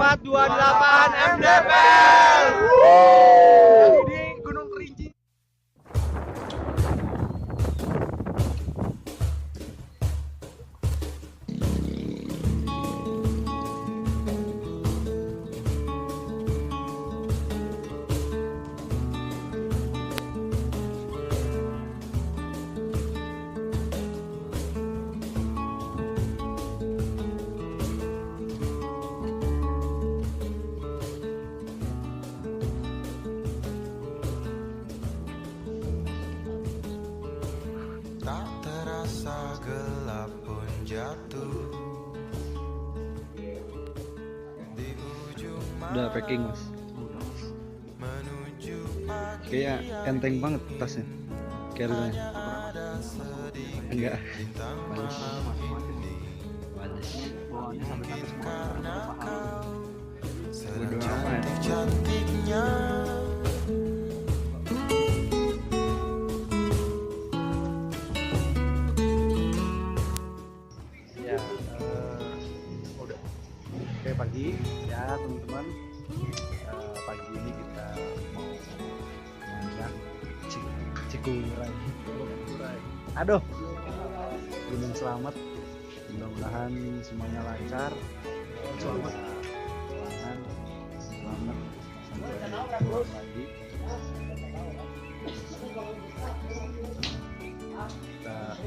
428 MDPL. Di Gunung Kerinci. Tak terasa gelap pun jatuh di ujung Udah packing mas. menuju pagi Kayak enteng banget tasnya. Carry-nya. Enggak. bintang Bagus. karena kau Bodo amat. cantiknya. Ya, udah. Oke pagi ya teman-teman. Pagi ini kita mau ngajak Cikuray. Aduh, Gunung Selamet. Mudah-mudahan semuanya lancar. Selamat, selamat sampai pulang lagi. Kita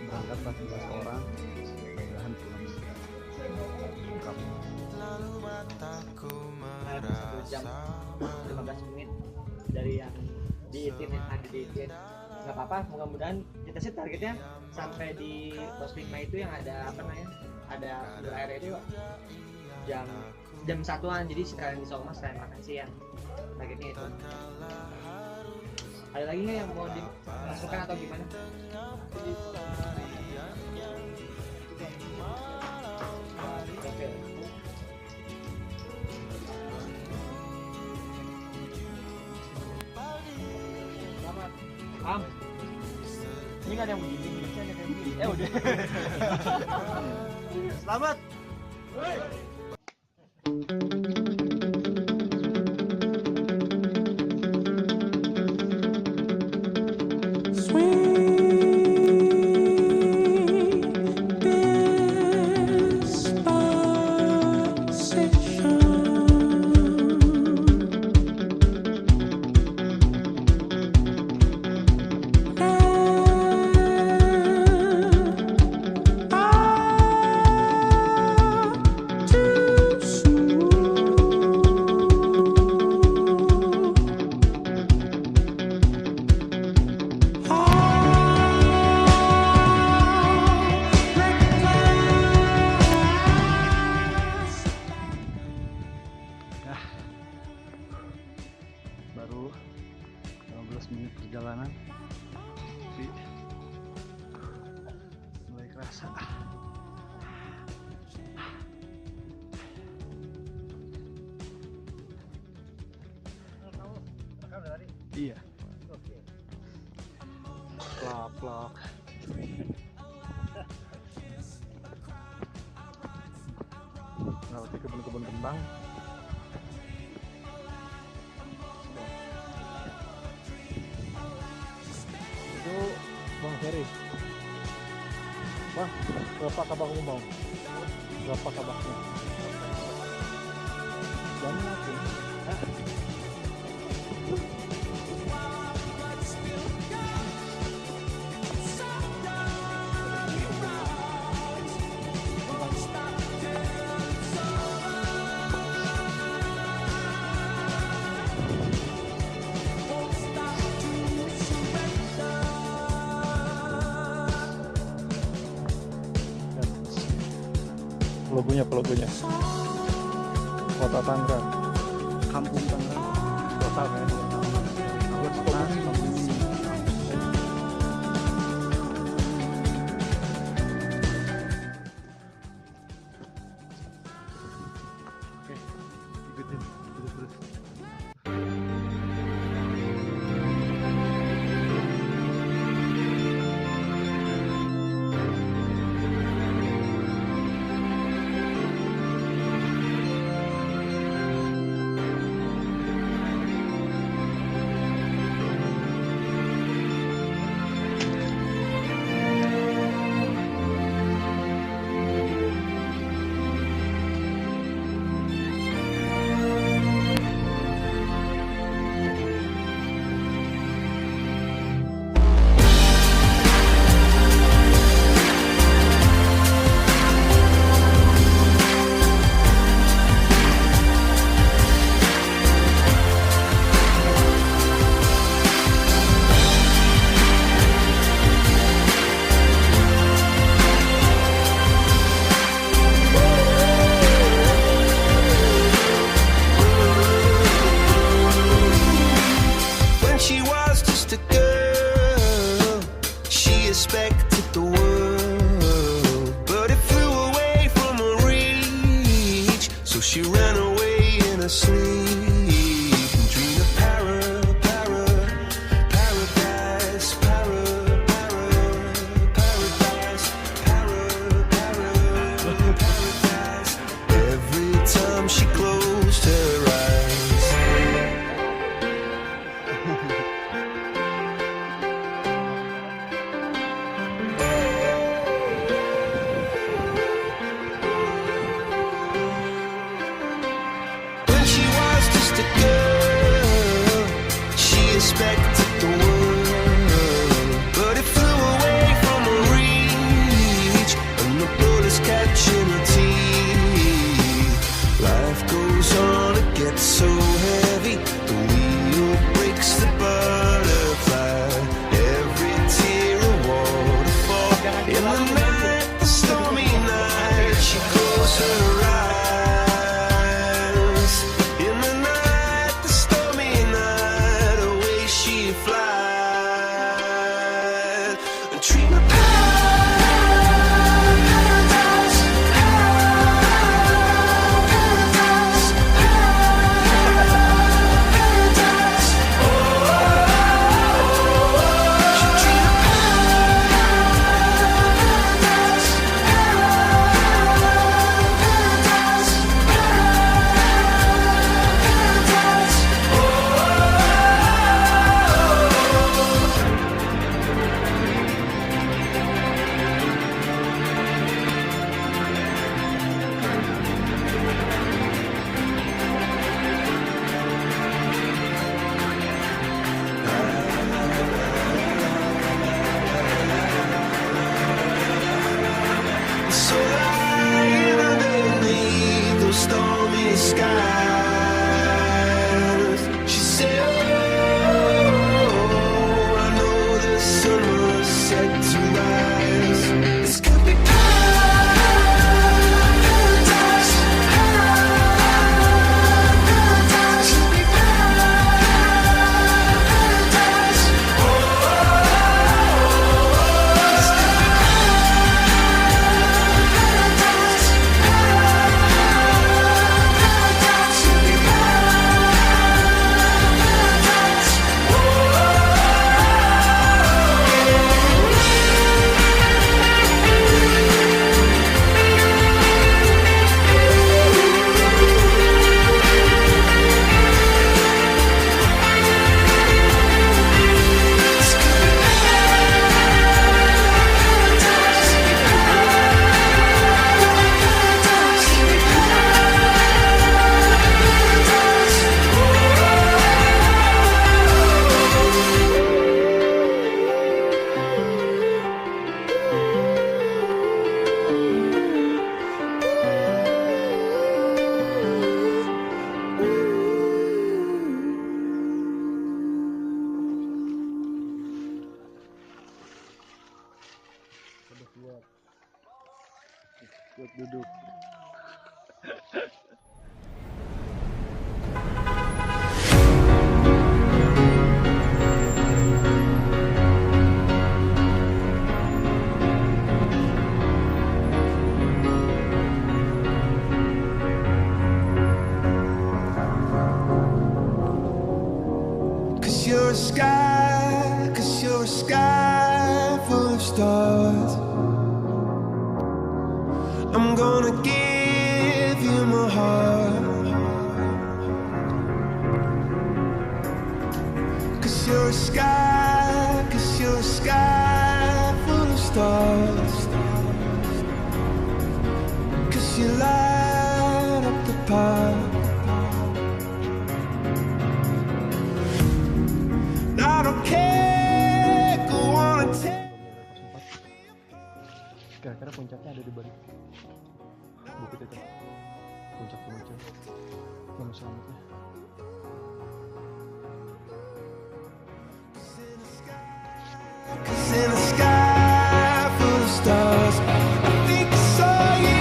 berangkat 14 orang. Mudah-mudahan pulang lengkap. Lalu mataku 1 jam 15 menit dari yang diitin yang ada diitin. Nggak apa-apa, mudah-mudahan kita sih targetnya sampai di pos 5 itu yang ada apa namanya, ada air itu jam 1-an, jadi sekalian di Soma sekalian makan siang, targetnya itu. Ada lagi nggak yang mau dimasukkan atau gimana? Oke. Selamat. Ini nggak ada yang begini, biasanya ada yang begini. Udah. Selamat. Baru 15 menit perjalanan tapi mulai kerasa. Iya. Plak. Melewati kebun-kebun kembang. Itu Bang Ferry. Bang, berapa kabakmu bang? Berapa kabaknya? Jamnya tuh. Logonya Kota Tangerang, Kampung Tangerang, Kota Oke, ikutin terus. in her sleep and dream of paradise, paradise. Every time she closed her eyes. When she was just a girl, she expected the world, but it flew away from her reach, and the bullets catching her teeth. Life goes on, it gets so heavy, the wheel breaks the butterfly. Every tear a waterfall. In the night, the stormy night, she closed her eyes. In the night, the stormy night, away she flies. A dream of paradise, paradise, paradise. Oh, she dreamed of paradise, so lying underneath those stormy skies. She said, oh, I know the sun was set to rise. This could be paradise, paradise, could be paradise. Oh, this could be Buat duduk. Cause you're a sky full of stars. I'm gonna give you my heart. Cause you're a sky full of stars. Cause you light up the path. I don't care, go on and tell. Kira-kira puncaknya ada di balik bukit itu. Puncak muncul. Nama selamatnya. Cause in a sky full of stars, I think I saw you.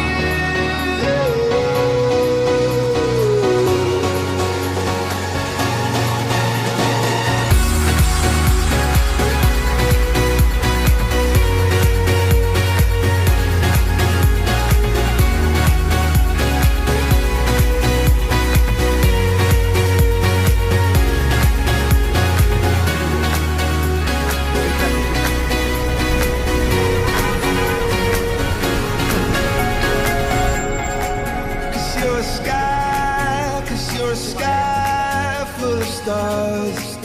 a sky full of stars.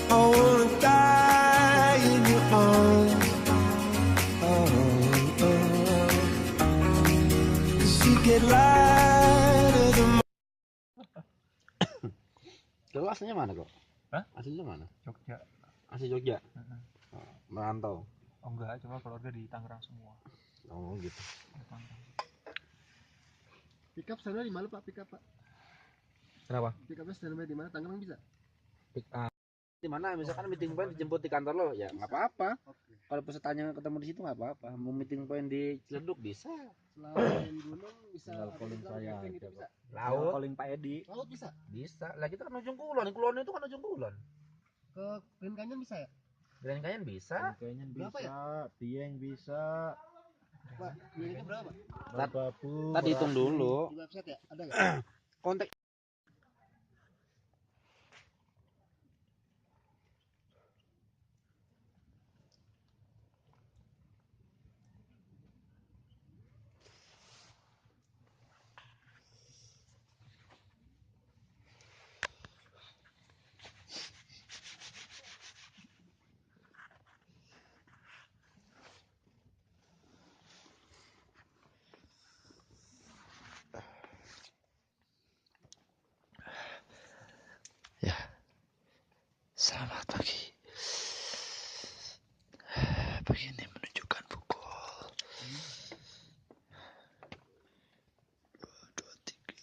I wanna die in your arms. You get lighter the more. Kalau aslinya mana kok? Hah? Aslinya mana? Jogja. Asli Jogja. Merantau. Oh enggak, cuma keluarga di Tangerang semua. Oh gitu. Di Tangerang. Pick up sana di mana Pak? Pick up Pak. Kenapa? Pick upnya standby di mana? Tangerang bisa? Pick up. Di mana? Misalkan meeting point dijemput di kantor lo, ya nggak apa-apa. Oke. Kalau pesertanya ketemu di situ nggak apa-apa. Mau meeting point di Ciledug bisa. Selain gunung bisa. Tinggal calling ada saya camping gitu aja, bisa. Laut Calling Pak Edi. Laut bisa. bisa. Lah kita kan ujung kulon. Kulon itu kan ujung kulon. Ke Green Canyon bisa ya? Grand Canyon bisa. Kayaknya Berapa bisa, Dieng bisa, Pak, biayanya berapa? Merbabu. Tadi hitung dulu. Di website ya? Ada nggak? Kontak. Selamat pagi. Pagi ini menunjukkan pukul 2.23.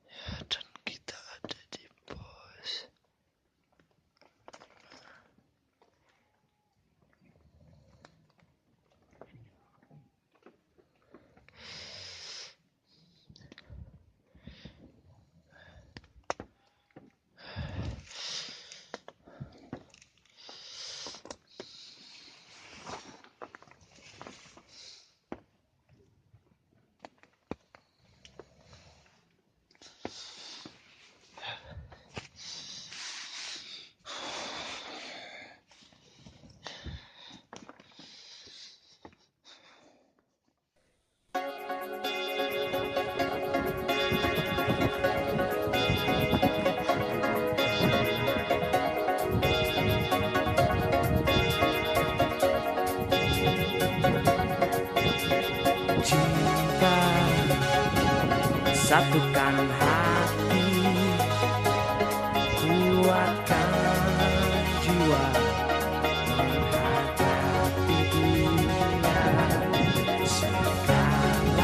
Ya, dan kita ada di pos. Cinta satukan hati, kuatkan jiwa menghadapi dunia. Segala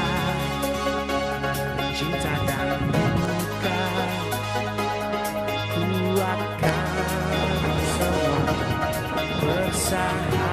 cinta dan luka, kuatkan semua persahabatan.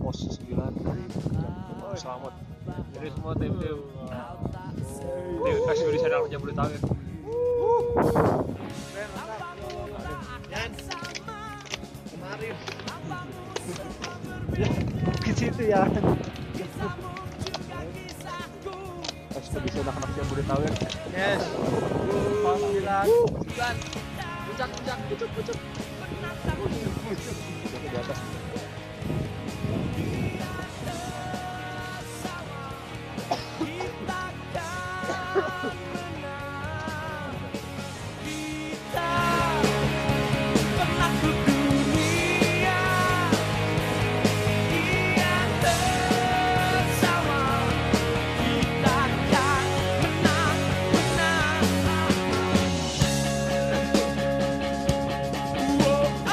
Pos 9 dari Selamat. Jadi semua tim kasih di sana Jabodetabek. Kemarin Ke situ ya. Ekspedisi anak-anak Jabodetabek. Yes. 9. Puncak. Di atas. Oh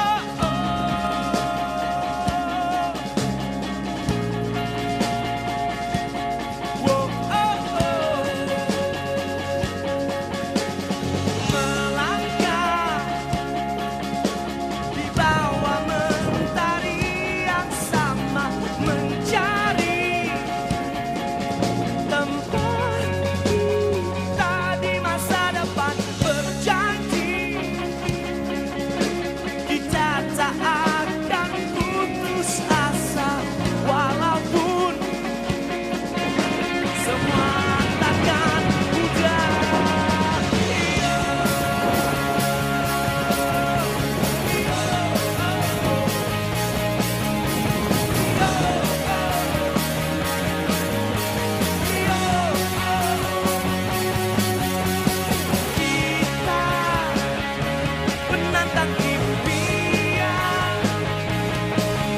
bintang impian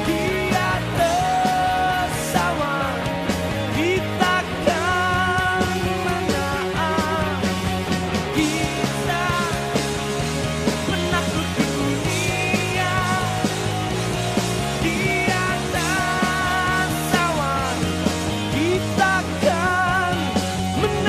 di atas awan, kita kan menang, kita menakuti dunia di atas awan, kita kan menang.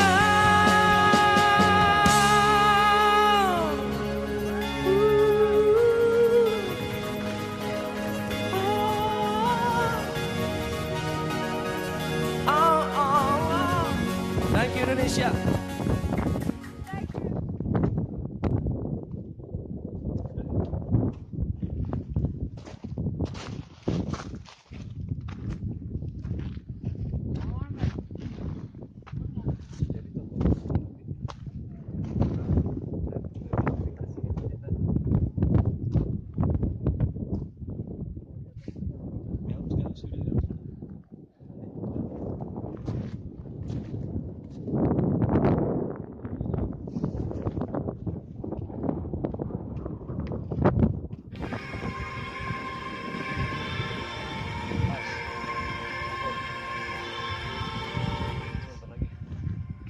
Thank you Indonesia.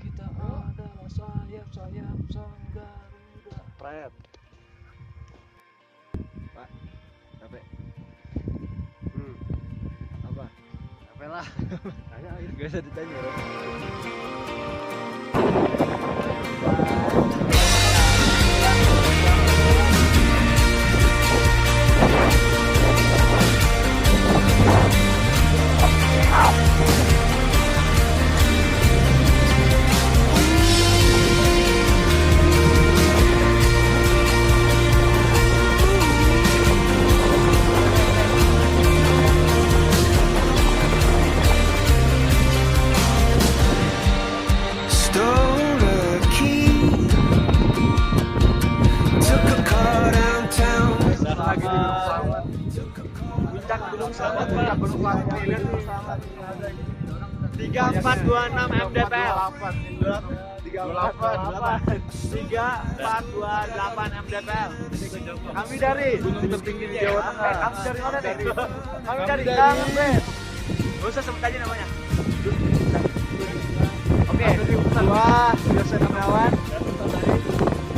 Kita adalah sayap-sayap sang Garuda. Pret. Pak, capek. Apa? Capek lah. Tanya, gak usah ditanya. Stole a key, took a car downtown. Puncak Gunung Selamat, puncak Gunung Selamat. 3426 mdpl. 3428 mdpl. Kami dari gunung tertinggi di Jawa Tengah. Kamu dari mana nih? Kami dari Gangbet. Gak usah sebut aja namanya. Oke, gua Yosef Gunawan.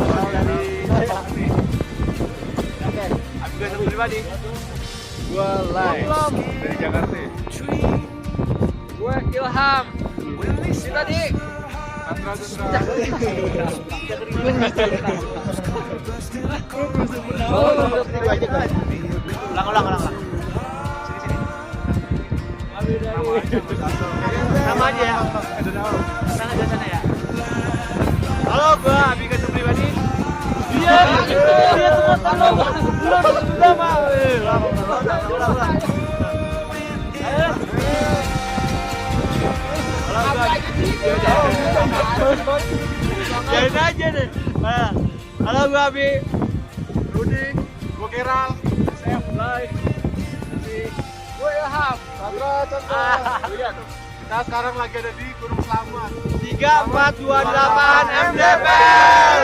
Asal dari Bakmi. Oke, aku gue satu pribadi. Gua Lai dari Jakarta. Gue Ilham. Kita di Ulang. Sama aja ya. Sana aja sana ya. Halo, gua Abi Ketum pribadi. Iya, dia semua tahu. Lama. Ulang. Jangan aja deh. Halo, gua Abi. Rudi, gua Keral, Chef Lai. Gue Ilham. Chandra. Lihat. Kita sekarang lagi ada di Gunung Selamat. 3428 mdpl.